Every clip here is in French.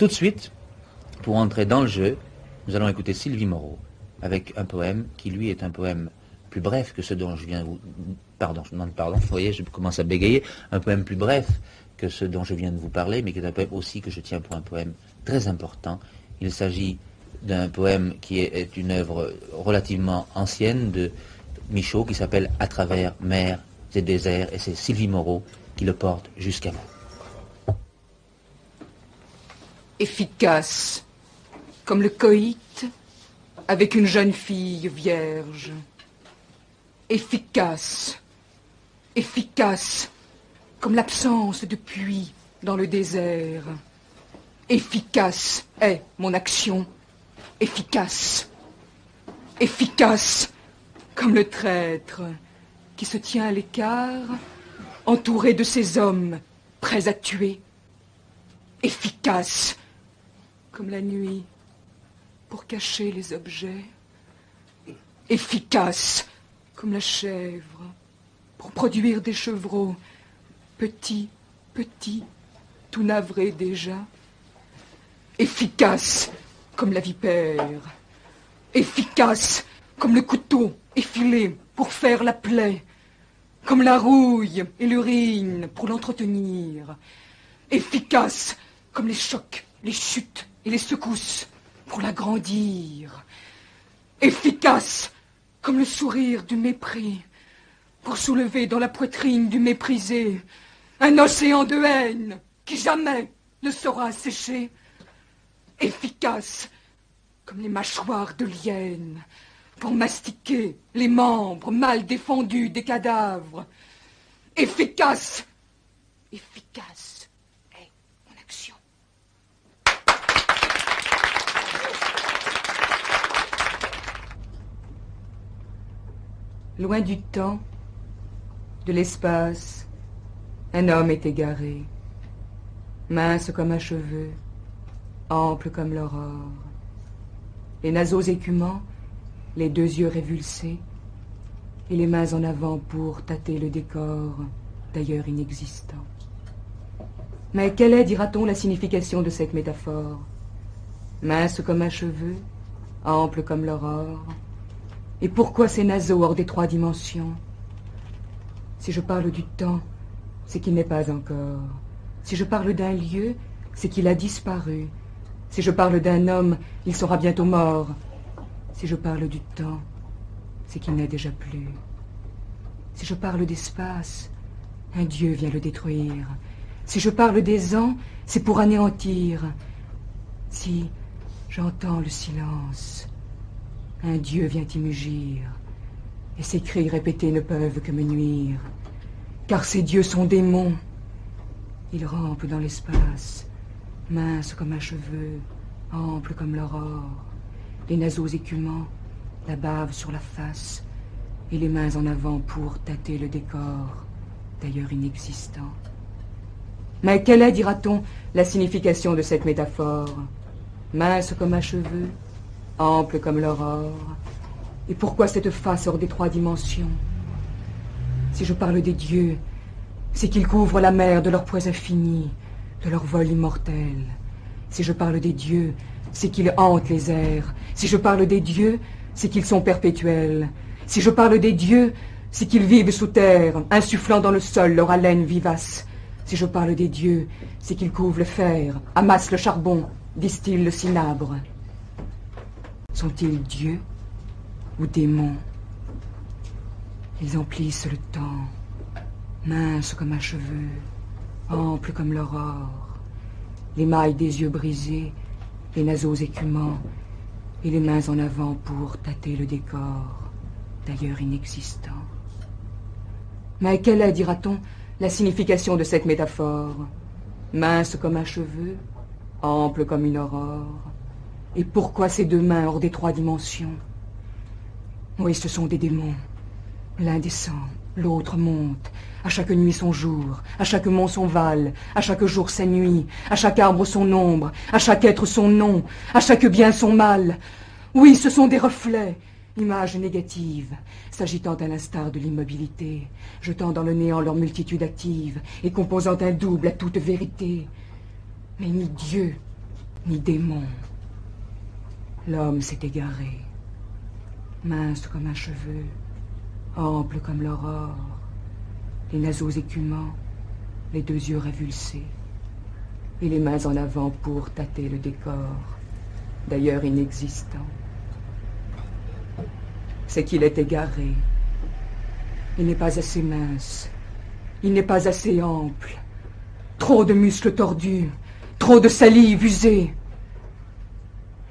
Tout de suite, pour entrer dans le jeu, nous allons écouter Sylvie Moreau avec un poème qui, lui, est un poème plus bref que ce dont je viens de vous... Pardon, vous voyez, je commence à bégayer. Un poème plus bref que ce dont je viens de vous parler, mais qui est un poème aussi que je tiens pour un poème très important. Il s'agit d'un poème qui est une œuvre relativement ancienne de Michaud, qui s'appelle « À travers mers et déserts », et c'est Sylvie Moreau qui le porte jusqu'à vous. Efficace, comme le coït avec une jeune fille vierge. Efficace, efficace, comme l'absence de pluie dans le désert. Efficace est mon action, efficace, efficace, comme le traître qui se tient à l'écart, entouré de ses hommes prêts à tuer. Efficace, comme la nuit, pour cacher les objets. Efficace, comme la chèvre, pour produire des chevreaux, petits, petits, tout navrés déjà. Efficace, comme la vipère. Efficace, comme le couteau effilé pour faire la plaie. Comme la rouille et l'urine pour l'entretenir. Efficace, comme les chocs, les chutes et les secousses pour l'agrandir. Efficace, comme le sourire du mépris, pour soulever dans la poitrine du méprisé un océan de haine qui jamais ne saura sécher. Efficace, comme les mâchoires de l'hyène, pour mastiquer les membres mal défendus des cadavres. Efficace, efficace est mon action. Loin du temps, de l'espace, un homme est égaré, mince comme un cheveu, ample comme l'aurore. Les naseaux écumants, les deux yeux révulsés, et les mains en avant pour tâter le décor, d'ailleurs inexistant. Mais quelle est, dira-t-on, la signification de cette métaphore? Mince comme un cheveu, ample comme l'aurore. Et pourquoi ces naseaux hors des trois dimensions? Si je parle du temps, c'est qu'il n'est pas encore. Si je parle d'un lieu, c'est qu'il a disparu. Si je parle d'un homme, il sera bientôt mort. Si je parle du temps, c'est qu'il n'est déjà plus. Si je parle d'espace, un Dieu vient le détruire. Si je parle des ans, c'est pour anéantir. Si j'entends le silence, un Dieu vient y mugir. Et ses cris répétés ne peuvent que me nuire. Car ces dieux sont démons. Ils rampent dans l'espace, minces comme un cheveu, amples comme l'aurore. Les naseaux écumants, la bave sur la face, et les mains en avant pour tâter le décor, d'ailleurs inexistant. Mais quelle est, dira-t-on, la signification de cette métaphore? Mince comme un cheveu, ample comme l'aurore. Et pourquoi cette face hors des trois dimensions? Si je parle des dieux, c'est qu'ils couvrent la mer de leurs poids infinis, de leur vol immortel. Si je parle des dieux, c'est qu'ils hantent les airs. Si je parle des dieux, c'est qu'ils sont perpétuels. Si je parle des dieux, c'est qu'ils vivent sous terre, insufflant dans le sol leur haleine vivace. Si je parle des dieux, c'est qu'ils couvrent le fer, amassent le charbon, distillent le cinabre. Sont-ils dieux ou démons? Ils emplissent le temps, minces comme un cheveu, amples comme l'aurore, l'émail des yeux brisés, les naseaux écumants, et les mains en avant pour tâter le décor, d'ailleurs inexistant. Mais quelle est, dira-t-on, la signification de cette métaphore? Mince comme un cheveu, ample comme une aurore. Et pourquoi ces deux mains hors des trois dimensions? Oui, ce sont des démons. L'un descend, l'autre monte. À chaque nuit son jour, à chaque mont son val, à chaque jour sa nuit, à chaque arbre son ombre, à chaque être son nom, à chaque bien son mal. Oui, ce sont des reflets, images négatives, s'agitant à l'instar de l'immobilité, jetant dans le néant leur multitude active et composant un double à toute vérité. Mais ni Dieu, ni démon. L'homme s'est égaré, mince comme un cheveu, ample comme l'aurore, les naseaux écumants, les deux yeux révulsés, et les mains en avant pour tâter le décor, d'ailleurs inexistant. C'est qu'il est égaré. Il n'est pas assez mince, il n'est pas assez ample, trop de muscles tordus, trop de salive usée.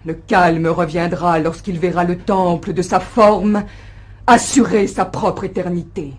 Le calme reviendra lorsqu'il verra le temple de sa forme assurer sa propre éternité.